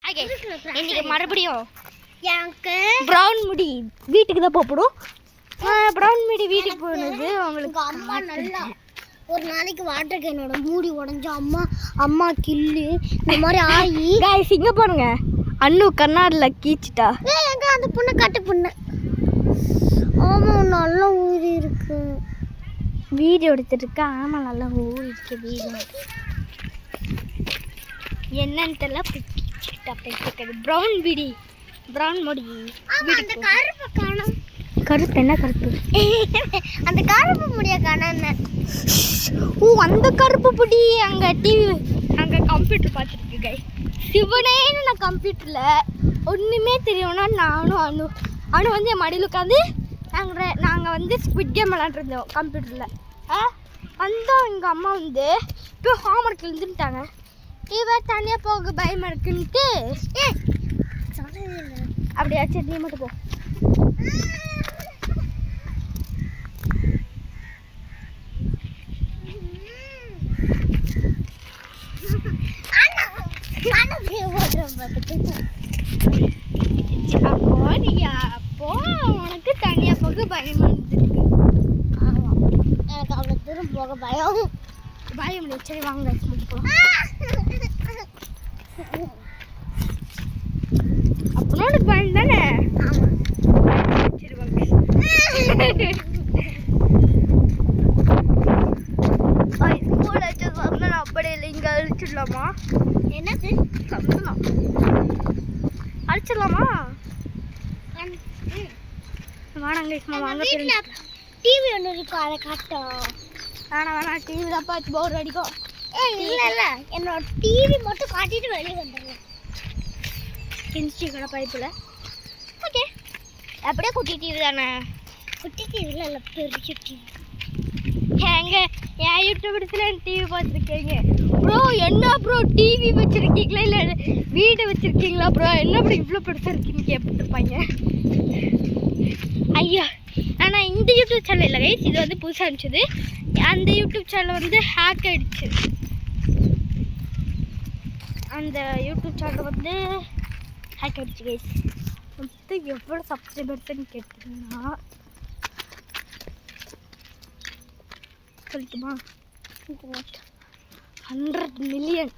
இன்னைக்கு மறுபடியும் எனக்கு ப்ரௌன் முடி வீட்டுக்கு தான் போகணும். ப்ரௌன் முடி வீட்டுக்கு போனது உங்களுக்கு அம்மா நல்லா ஒரு நாளைக்கு வாட்டர் கேனோட மூடி உடஞ்சி அம்மா கில்லு இந்த மாதிரி ஆகி காய்ஸ் இங்கே பாருங்க. அண்ணு கண்ணாடியில் கீச்சிட்டா. எங்க அந்த பொண்ணை கட்டு பொண்ணு. ஆமாம் நல்லா ஊறி இருக்கு. வீடியோ எடுத்துட்டு ஆமாம் நல்லா ஊறி இருக்கு வீடியோ. என்னன்னு தெரியல ப்ரௌன் வீடி ப்ரௌன் முடி. அந்த கருப்பு காணும். கருப்பு என்ன கருப்பு? அந்த கருப்பு முடிய காணும். ஓ அந்த கருப்பு முடி அங்கே டிவி அங்கே கம்ப்யூட்டர் பார்த்துருக்கு கை சிவனேன்னு. நான் கம்ப்யூட்டரில் ஒன்றுமே தெரியும்னா நானும் அனு வந்து என் மடியில் உட்காந்து நாங்கள் வந்து ஸ்குவிட் கேம் விளாண்டுருந்தோம் கம்ப்யூட்டரில். வந்தோம் எங்கள் அம்மா வந்து இப்போ ஹோம்ஒர்க் எழுந்துட்டாங்க. இவன் தனியாக போக பயமாக இருக்குன்ட்டு அப்படியாச்சும் நீ மட்டும் போ. அப்போ உனக்கு தனியாக போக பயமாக இருந்துருக்கு. ஆமாம் எனக்கு அவ்வளோ தூரம் போக பயம் இல்லை. சரி வாங்க முடிப்போம். அப்பனோட பயம் தானே. சரி வாங்க. ஸ்கூல் வச்சு சந்தனம் அப்படி இல்லை இங்கே அழிச்சிடலாமா? என்னது சந்தனம் அழிச்சிடலாமா? வாங்க வாங்க. டிவி ஒன்று இருக்கும் அதை காட்டும். வேணாம் டிவி தான் பார்த்து போர் அடிக்கும். இல்லை என்னோட டிவி மட்டும் காட்டிட்டு வெளியே வந்துடுவேன். இன்ஸ்டி கடை பைப்பில். ஓகே அப்படியே குட்டி டிவி தானே. குட்டி டிவியில் இல்லை பெரிய டிவி. ஏங்க என் யூடியூப் இடத்துல டிவி பார்த்துருக்கீங்க ப்ரோ. என்ன ப்ரோ டிவி வச்சுருக்கீங்களா இல்லை வீடு வச்சுருக்கீங்களா ப்ரோ? என்ன ப்ரோ இவ்வளோ பெருசாக இருக்கீங்க கேட்டுருப்பாங்க. ஐயா ஆனால் இந்த யூடியூப் சேனல் இல்லை கைஸ், இது வந்து புதுசாக இருந்துச்சு. அந்த யூடியூப் சேனல் வந்து ஹேக் ஆகிடுச்சு. அந்த யூடியூப் சேனல் வந்து ஹேக் ஆகிடுச்சு கைஸ். மொத்தம் எவ்வளோ சப்ஸ்கிரைபர்ஸ்ன்னு கேட்டிங்கன்னா சொல்லட்டுமா? 100 மில்லியன்.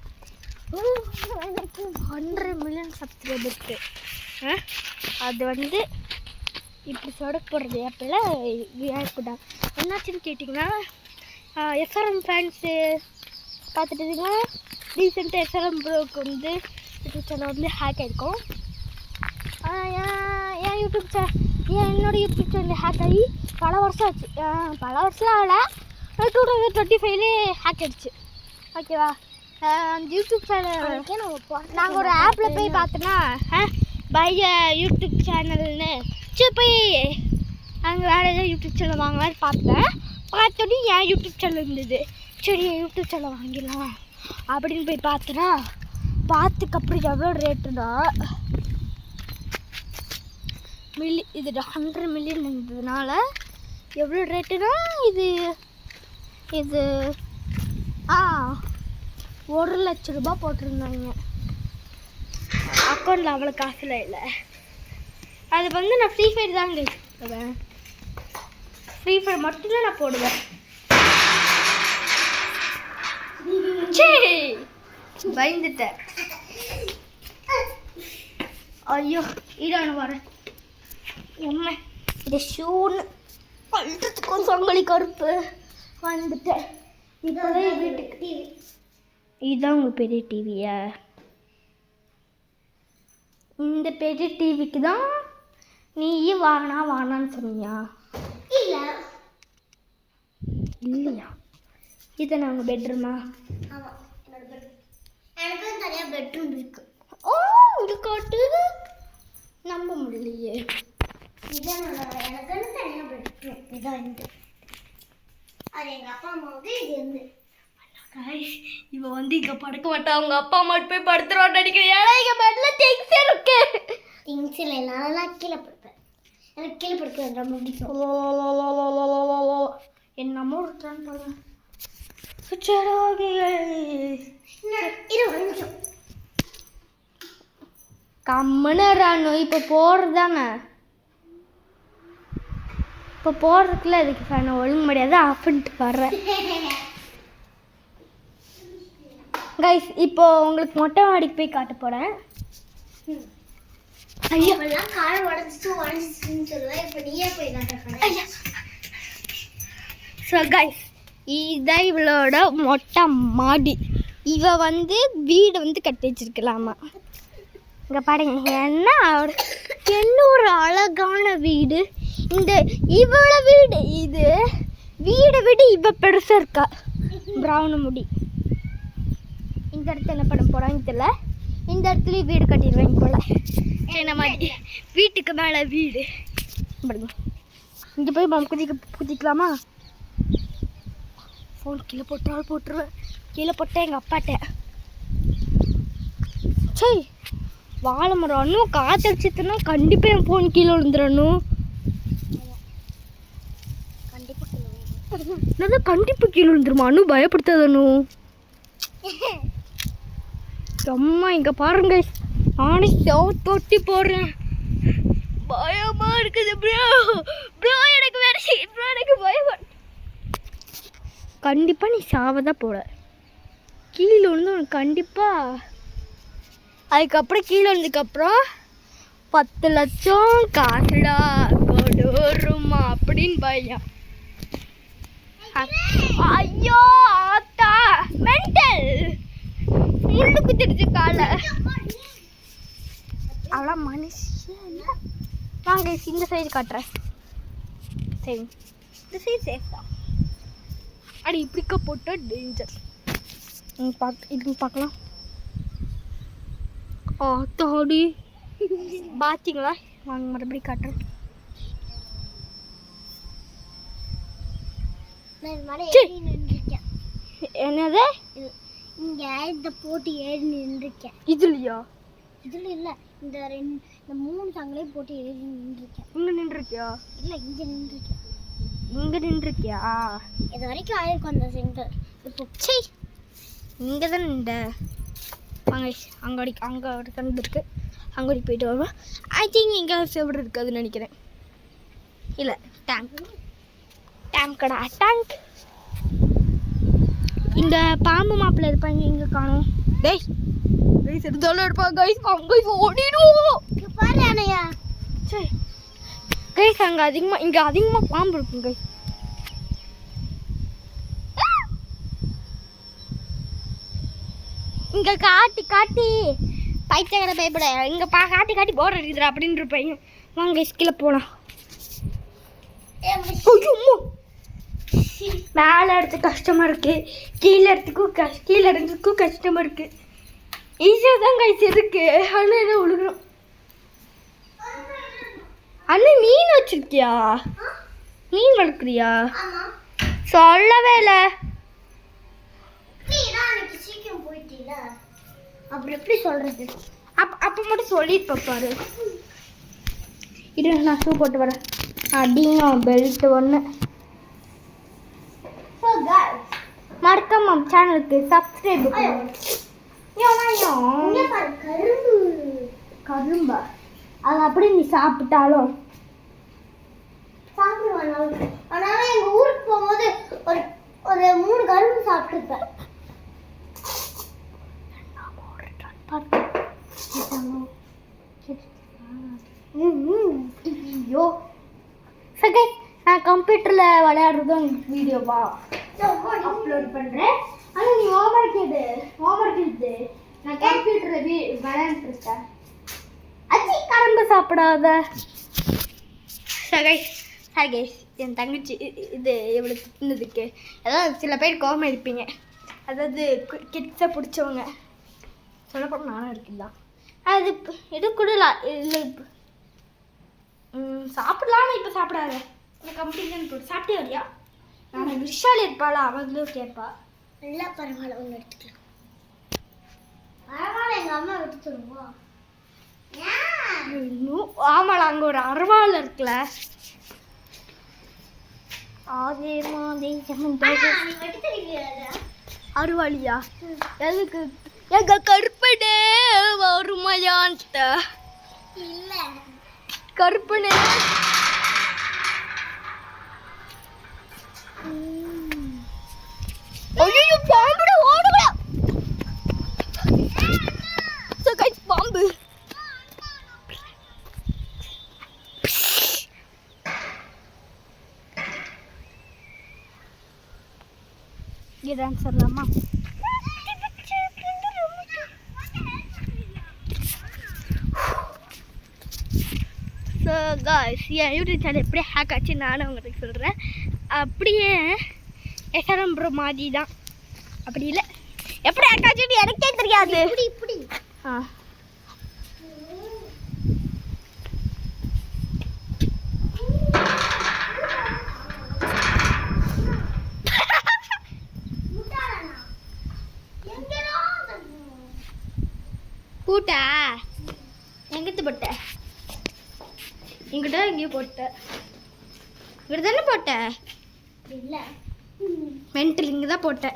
100 million subscribers. அது வந்து இப்படி சொடக்கு போடுறது ஆப்பில் ஏற்பட்டாங்க. என்னாச்சுன்னு கேட்டிங்கன்னா எஸ்ஆர்எம் ஃபேன்ஸு பார்த்துட்டிங்கன்னா ரீசெண்டாக எஸ்ஆர்எம் ப்ரோக்கு வந்து யூடியூப் சேனல் வந்து ஹேக் ஆகிருக்கும். என் யூடியூப் என்னோடய யூடியூப் சேனல் ஹேக் ஆகி பல வருஷம் ஆச்சு. பல வருஷம் ஆகலை, 2025 ஹேக் ஆகிடுச்சு. ஓகேவா? அந்த யூடியூப் சேனல் நாங்கள் ஒரு ஆப்பில் போய் பார்த்தோன்னா பைய யூடியூப் சேனல்னு சரி போய் அங்கே வேறு ஏதாவது யூடியூப் சேனல் வாங்கலான்னு பார்த்தோன்னே என் யூடியூப் சேனல் இருந்தது. சரி என் யூடியூப் சேனல் வாங்கிடலாம் அப்படின்னு போய் பார்த்தோன்னா பார்த்துக்கப்புறம் எவ்வளோ ரேட்டுனா இது 100 மில்லியன் இருந்ததுனால எவ்வளோ ரேட்டுனா இது 1,00,000 ரூபா போட்டிருந்தாங்க. அக்கௌண்ட்டில் அவ்வளோ காசுலாம் இல்லை. அது வந்து நான் ஃப்ரீ ஃபயர் தாங்க போடுவேன். ஃப்ரீ ஃபயர் மட்டும்தான் நான் போடுவேன். சரி பயந்துட்டேன். ஐயோ இடானு வரேன். என்ன இது ஷூன்னு பழுறதுக்கும் சொங்கலி கருப்பு வந்துட்டேன். இப்போதான் வீட்டுக்கு டிவி. இதுதான் உங்கள் பெரிய டிவியா? இந்த பெரிய டிவிக்கு தான் நீயும் வானான்னு சொன்னியா? இல்லையா? இது நான் உங்கள் பெட்ரூமா? ஆமாம் என்னோட பெட்ரூம். எனக்கு தனியாக பெட்ரூம் இருக்கு. ஓ இது காட்டு நம்ப முடியலையே. இதான் எனக்கு தனியாக பெட்ரூம். இதான் இந்த அது எங்கள் அப்பா அம்மாவுக்கு இது வந்து இவன் வந்து இங்கே படுக்க மாட்டான். அவங்க அப்பா அம்மா போய் படுத்துருவான்னு நினைக்கிறேன். ஏன்னா இங்கே பெட்டில் திங்ஸ் இருக்கு. திங்ஸ் இல்லை நான் கீழே படுப்பேன். எனக்கு கீழே படுக்க ரொம்ப பிடிக்கும். என்னமோ இருக்கான்னு பாருங்க. இது ஒரு நிமிஷம் கம்மனு இப்போ போகிறதானே இப்போ போகிறதுக்குள்ள இதுக்கு ஃபேன் ஒழுங்கு முடியாது ஆஃப் பண்ணிட்டு வர்றேன் கைஸ் இப்போ உங்களுக்கு மொட்டை மாடிக்கு போய் காட்ட போகிறேன் ஐயோ கால் உடஞ்சிச்சுன்னு சொல்லுவேன் இப்போ நீயே போய் காட்ட போகிறேன் ஸோ கைஸ் இதான் இவளோட மொட்டை மாடி இவ வீடு கட்டி வச்சிருக்கலாமா இங்கே பாருங்க என்ன ஒரு அழகான வீடு இந்த இவளோட வீடு இது வீடை விட இவ பெருசாக இருக்கா ப்ரௌன் முடி இந்த இடத்துல என்ன பண்ண போகிறாங்க தெரியல இந்த இடத்துலையும் வீடு கட்டிடுவாங்க போல என்ன மாதிரி வீட்டுக்கு மேலே வீடு பாருங்க இங்கே போய் குதிக்கலாமா ஃபோன் கீழே போட்டுருவேன் கீழே போட்டேன் எங்கள் அப்பாட்ட சரி வாழை மரம் அண்ணும் காற்றடிச்சிட்டுனா கண்டிப்பாக என் ஃபோன் கீழே விழுந்துடணும் கண்டிப்பாக கீழே விழுந்துருமா அண்ணு பயப்படுத்தாதனும் அம்மா இங்கே பாருங்க நானே தொட்டி போடுறேன் பயமா இருக்குது ப்ரோ எனக்கு வேற ப்ரோ எனக்கு பயமா கண்டிப்பாக நீ சாவதான் போட கீழே விழுந்து உனக்கு கண்டிப்பாக அதுக்கப்புறம் கீழே வந்ததுக்கப்புறம் 10 லட்சம் காசுடா கொடுமா அப்படின்னு பையன் ஐயோ ஆத்தா மென்டல் முள்ளு குத்திடுச்சு காலை அவ்வளோ மனுஷன் வாங்க இந்த சைடு காட்டுறேன் சரி இந்த சைடு சேஃப் தான் அடி இப்படிக்க போட்ட டேஞ்சர் இது பார்க்கலாம் தாடி பார்த்தீங்களா வாங்க மறுபடியும் காட்டுறேன் என்னது இங்க இந்த போட்டு ஏறி நின்றுருக்கேன் இதுலையா இதுல இல்ல இந்த 3 சங்களையும் போட்டு ஏறி நின்றுருக்கேன் இங்க நின்றுருக்கியா இல்ல இங்க நின்றுருக்கியா இது வரைக்கும் ஆயிருக்கும் அந்த சென்டர் இப்போ சரி இங்கே தான் நின்ற வாங்க அங்கே ஒரு கண்டு இருக்கு அங்கே போயிட்டு வருவோம் ஐ திங்க் இங்கே செவடு இருக்காதுன்னு நினைக்கிறேன் இல்லை டேங்க் கடை டேங்க் இந்த பாம்பு மாப்பிள்ள இருப்பாங்க இங்கே காணும் டேய் எடுத்தாலும் இருப்பாங்க கைஸ் அங்கே ஓடிடுவோம் பாரு அண்ணையா சரி கைஸ் அங்கே இங்கே அதிகமாக பாம்பு இருக்கும் கைஸ் இங்கே காட்டி பைத்தியக்கார பயப்பட இங்கே காட்டி போர் அடிக்குதுடா அப்படின்னு இருப்பாங்க வாங்க கீழே போகலாம் மேலே எடுத்து கஷ்டமாக இருக்குது கீழே இடத்துக்கும் கஷ்டமாக இருக்குது ஈஸியாக தான் கைஸ் இருக்கு ஆனால் என்ன விழுகிறோம் அண்ணா மீன் வச்சிருக்கியா மீன் வளர்க்குறியா சொல்லவே இல்லை அப்புறம் எப்படி சொல்றது அப்போ மட்டும் சொல்லியிருப்ப பாரு இது நான் ஷூ போட்டு வரேன் அடிங்க பெல்ட் ஒன்று மறக்காம சேனலுக்கு சப்ஸ்கிரைப் கரும்பா அது அப்படி நீ சாப்பிட்டாலும் சாப்பிடுவாங்க அதனால எங்கள் ஊருக்கு போகும்போது ஒரு 3 கரும்பு சாப்பிட்டுருப்பேன் ஐயோ சரி நான் கம்ப்யூட்டரில் விளையாடுறதும் வீடியோவா அப்லோட் பண்ணுறேன் ஆனால் நீ ஹோம்ஒர்க் இது நான் கம்ப்யூட்டரில் விளையாண்டுருக்கேன் அச்சி கரும்பு சாப்பிடாத சகைஸ் என் தங்கச்சி இது எவ்வளோ தின்னதுக்கு அதான் சில பேர் கோவம் இருப்பீங்க அதாவது கிட்ஸை பிடிச்சவங்க சொல்லப்போனால் நானும் இருக்குல்ல அது இது கொடுலாம் இல்லை சாப்பிடலான்னு இப்போ சாப்பிடாத இந்த கம்ப்ளீட் போட்டு சாப்பிட்டே வரியா நான் விஷால் இருப்பாளா அவங்களும் கேட்பா நல்லா பரவாயில்ல ஒன்று எடுத்துக்கலாம் பரவாயில்ல எங்கள் அம்மா எடுத்து தருவா ஆமாடா அங்கே ஒரு அரவாள் இருக்குல்ல அதே மாதிரி அருவாளியா எதுக்கு எங்க கருப்பை கருப்பனே வருமையான்ட்ட இல்ல கருப்பனே ஐயோ பாம்புடா ஓடுடா சோ गाइस பாம்பு இது ஆன்சர்லாமா ஸோ காய்ஸ் என் யூடியூப் சேனல் எப்படி ஹேக் ஆச்சு நானும் உங்களுக்கு சொல்கிறேன். அப்படியே எஸ்ஆர்எம் ப்ரோ மாதிரி தான். அப்படி இல்லை எப்படி ஹேக் ஆச்சுன்னு எனக்கே தெரியாது. இப்படி ஆ பூட்டா எங்கிட்ட போட்ட இங்கிட்ட எங்கேயும் போட்ட இங்கிட்ட தானே போட்ட இல்லை மென்டல் இங்கே தான் போட்ட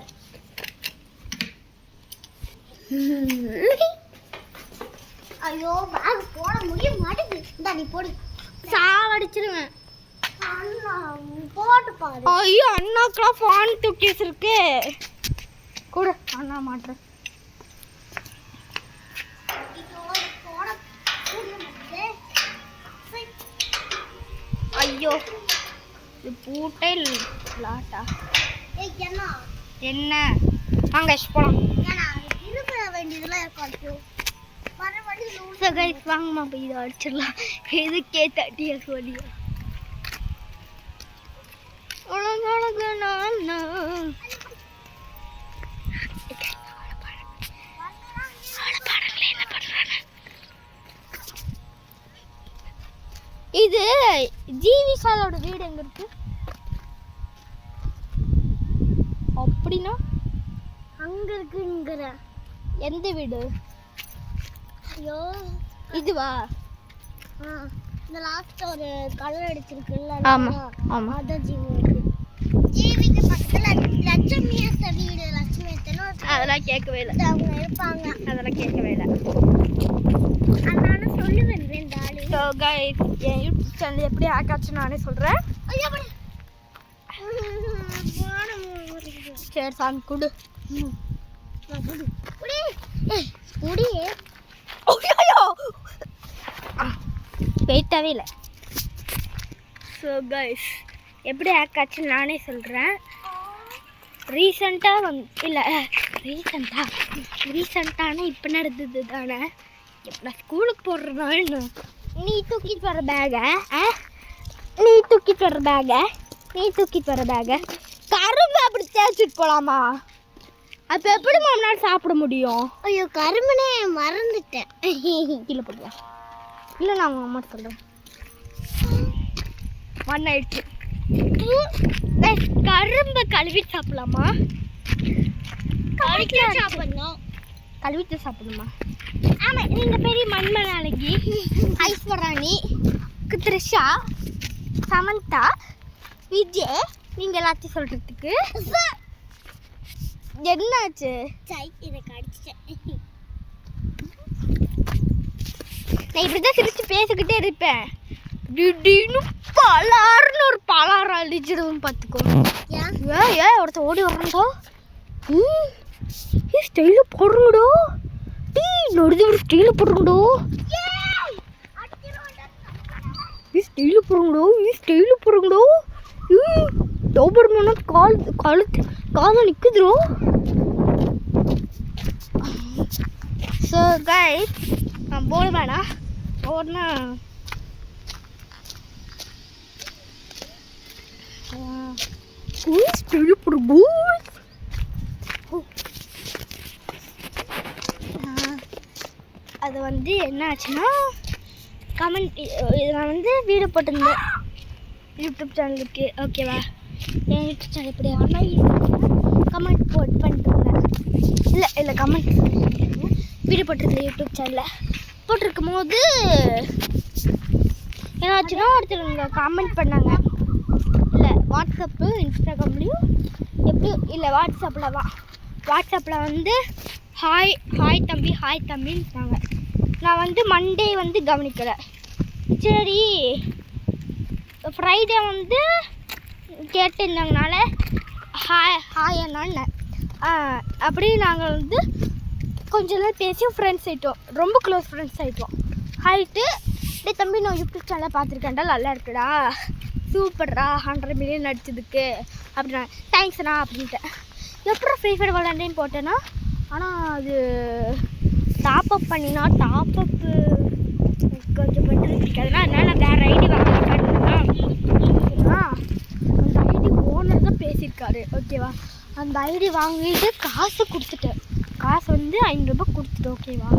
ஐயோ பேக் போட முடிய மாட்டேங்குது. இந்தா நீ போடு சாவடிச்சிருவேன். போட்டு பாரு. ஐயோ அண்ணாக்கெல்லாம் ஃபான் தூக்கிஸ் இருக்கு கூட அண்ணா மாட்டேன். ஐயோ இது பூட்டே லாட்டா என்ன வாங்க போலாம் வாங்கம்மா போய் இதை அடிச்சிடலாம். எதுக்கே தட்டியா சொல்லி இது ஜீவிசாலோட வீடு எங்க இருக்கு அப்படின்னா அங்க இருக்குங்கிற எந்த வீடு? ஐயோ இதுவா? இந்த லாஸ்ட் ஒரு கலர் அடிச்சிருக்குல்ல. ஆமா ஆமா அதான் ஜீவிக்கு பக்கத்துல லட்சுமி அத்தை வீடு. லட்சுமி அத்தைன்னு அதெல்லாம் கேட்கவே இல்லை. அவங்க இருப்பாங்க அதெல்லாம் கேட்கவே இல்லை. நானும் சொல்லுவேன் ரெண்டு ஆளு. ஸோ கைஸ் என் யூடியூப் சேனல் எப்படி ஹேக் ஆச்சுன்னு நானே சொல்கிறேன். சரி சாமி குடு வெயிட்டாகவே இல்லை. ஸோ கைஸ் எப்படி ஹேக் ஆச்சுன்னு நானே சொல்கிறேன். ரீசெண்டாக இல்லை ரீசெண்டான இப்போ நடந்தது தானே. நான் ஸ்கூலுக்கு போடுறேன்னா நீ தூக்கிட்டு வர பேகை கரும்பு அப்படி தேய்ச்சிட்டு போகலாமா? அப்போ எப்படி நம்மளால் சாப்பிட முடியும்? ஐயோ கரும்புனே மறந்துட்டேன். கீழே போடுவா இல்லை நான் உங்கள் அம்மா சொல்கிறேன். மண்ணாயிடுச்சு. கரும்பை கழுவிட்டு சாப்பிடலாமா? கழுவிட்டு சாப்பிடணுமா? ஆமாம் நீங்கள் பெரிய மண்மன அழகி ஐஸ்வராணி த்ரிஷா சமந்தா விஜய் நீங்கள் எல்லாத்தையும் சொல்கிறதுக்கு என்னாச்சு? இதை கடிச்சிட்டேன். நான் இப்படி தான் சிரிச்சு பேசிக்கிட்டே இருப்பேன். திடீர்னு பலாருன்னு ஒரு பலாரம் அழிச்சிடுவோம் பார்த்துக்கோ. ஏன் ஒருத்தர் ஓடி வர்றாங்கோ. ஸ்டைலில் போடுறோங்கடோ. நடுது ஒரு ஸ்டைலில் போடுறோங்கடோ. ஸ்டைலில் போடுறோங்கடோ. டோபர்மேனா காலை நிற்குதுரோ. ஸோ கைஸ் நான் போட வேணாம் ஓடனா ஸ்டைலில் போடுறோம். அது வந்து என்ன ஆச்சுன்னா கமெண்ட் நான் வந்து வீடியோ போட்டிருந்தேன் யூடியூப் சேனலுக்கு. ஓகேவா? என் யூடியூப் சேனல் எப்படி கமெண்ட் பண்ணிட்டுருந்தேன். இல்லை கமெண்ட் வீடியோ போட்டிருந்தேன் யூடியூப் சேனலில். போட்டிருக்கும் போது என்னாச்சுன்னா ஒருத்தருங்க கமெண்ட் பண்ணாங்க. இல்லை வாட்ஸ்அப்பு இன்ஸ்டாகிராம்லேயும் எப்படியும் இல்லை வாட்ஸ்அப்பில் வந்து ஹாய் ஹாய் தம்பின்றாங்க. நான் வந்து மண்டே வந்து கவனிக்கலை. சரி ஃப்ரைடே வந்து கேட்டிருந்தாங்கனால ஹாய் அண்ணான்னு அப்படி நாங்கள் வந்து கொஞ்ச நேரம் பேசி ஃப்ரெண்ட்ஸ் ஆகிட்டோம். ரொம்ப க்ளோஸ் ஃப்ரெண்ட்ஸ் ஆகிட்டோம். ஆகிட்டு டே தம்பி நான் யூடியூப் சேனலில் பார்த்துருக்கேன்டா, நல்லா இருக்குடா, சூப்பர்டா, 100 மில்லியன் அடிச்சதுக்கு அப்படின்னா தேங்க்ஸ்ண்ணா அப்படின்ட்டேன். எப்பறம் ஃப்ரீ ஃபயர் விளாண்டேன்னு போட்டேன்னா, ஆனால் அது டாப்அப் பண்ணினா டாப்அப்பு கொஞ்சம் பெட்டர் பிடிக்காதுன்னா அதனால் நான் வேறு ஐடி வாங்கிட்டேன்னா அந்த ஐடி ஓனர் தான் பேசியிருக்காரு. ஓகேவா, அந்த ஐடி வாங்கிட்டு காசு கொடுத்துட்டேன். காசு வந்து 500 ரூபாய் கொடுத்துட்டேன். ஓகேவா,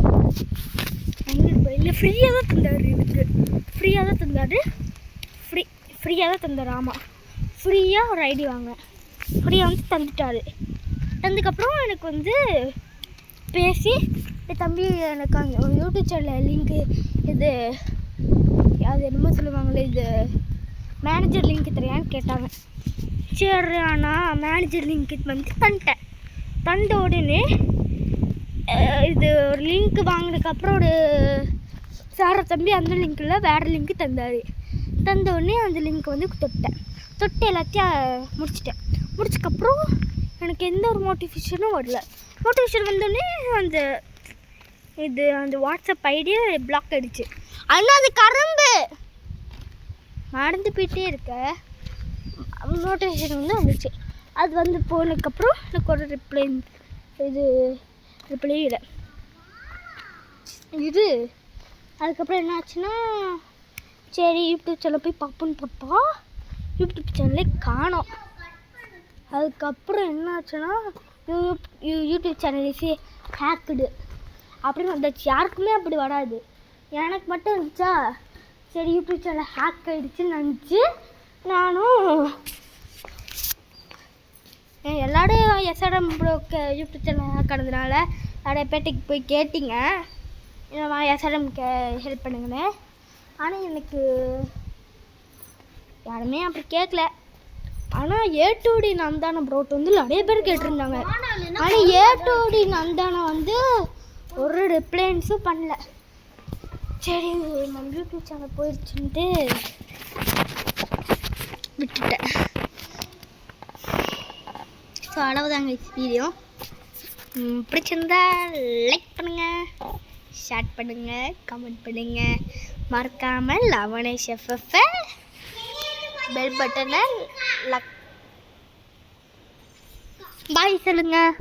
500 ரூபாய் இல்லை, ஃப்ரீயாக தான் தந்தார். எனக்கு ஃப்ரீயாக தான் தந்தார். ஆமாம், ஃப்ரீயாக ஒரு ஐடி வாங்க ஃப்ரீயாக வந்து தந்துட்டார். தந்ததுக்கப்புறம் எனக்கு வந்து பேசி தம்பி எனக்கு அந்த யூடியூப் சேனல் லிங்க்கு இது அது என்னமோ சொல்லுவாங்களே, இது மேனேஜர் லிங்க் தெரியான்னு கேட்டாங்க. சரி ஆனால் மேனேஜர் லிங்க்கு வந்து தந்த உடனே இது ஒரு லிங்க் வாங்கினதுக்கப்புறம் ஒரு சார தம்பி அந்த லிங்க்கில் வேறு லிங்க்கு தந்தார். தந்த உடனே அந்த லிங்க் வந்து தொட்டு எல்லாத்தையும் முடிச்சதுக்கப்புறம் எனக்கு எந்த ஒரு மோட்டிவேஷனும் வரல. மோட்டிவேஷன் வந்தோடனே அந்த வாட்ஸ்அப் ஐடியை பிளாக் ஆகிடுச்சு. ஆனால் அது கரும்பு மறந்து போயிட்டே இருக்க நோட்டிஃபிகேஷன் வந்து வந்துச்சு. அது வந்து போனதுக்கப்புறம் எனக்கு ஒரு ரிப்ளை இல்லை இது. அதுக்கப்புறம் என்ன ஆச்சுன்னா, சரி யூடியூப் சேனல் போய் பார்ப்போன்னு பார்த்தா யூடியூப் சேனலே காணோம். அதுக்கப்புறம் என்ன ஆச்சுன்னா, யூடியூப் சேனல் ஹேக்குடு அப்படின்னு வந்துச்சு. யாருக்குமே அப்படி வராது, எனக்கு மட்டும் இருந்துச்சா. சரி யூடியூப் சேனல் ஹேக் ஆகிடுச்சுன்னு நினச்சி நானும் எல்லாரும் எஸ்ஆர்எம் ப்ரோக்கு யூடியூப் சேனல் ஹேக் ஆனதுனால நிறைய பேட்டைக்கு போய் கேட்டிங்க, எஸ்ஆர்எம்க்கு ஹெல்ப் பண்ணுங்கன்னு. ஆனால் எனக்கு யாருமே அப்படி கேட்கல. ஆனால் ஏ2டி நந்தான ப்ரோட்டு வந்து நிறைய பேர் கேட்டிருந்தாங்க. ஆனால் ஏ2டி நந்தானா வந்து ஒரு ரிப்ளைன்ஸும் பண்ணல. சரி நம்ம யூடியூப் சேனல் போயிடுச்சுன்ட்டு விட்டுட்டேன். ஸோ அளவுதாங்க வீடியோ. பிடிச்சிருந்தா லைக் பண்ணுங்கள், ஷேர் பண்ணுங்கள், கமெண்ட் பண்ணுங்கள். மறக்காமல் லவனேஷ் எஃப்எஃப் பெல் பட்டனை பாய் சொல்லுங்கள்.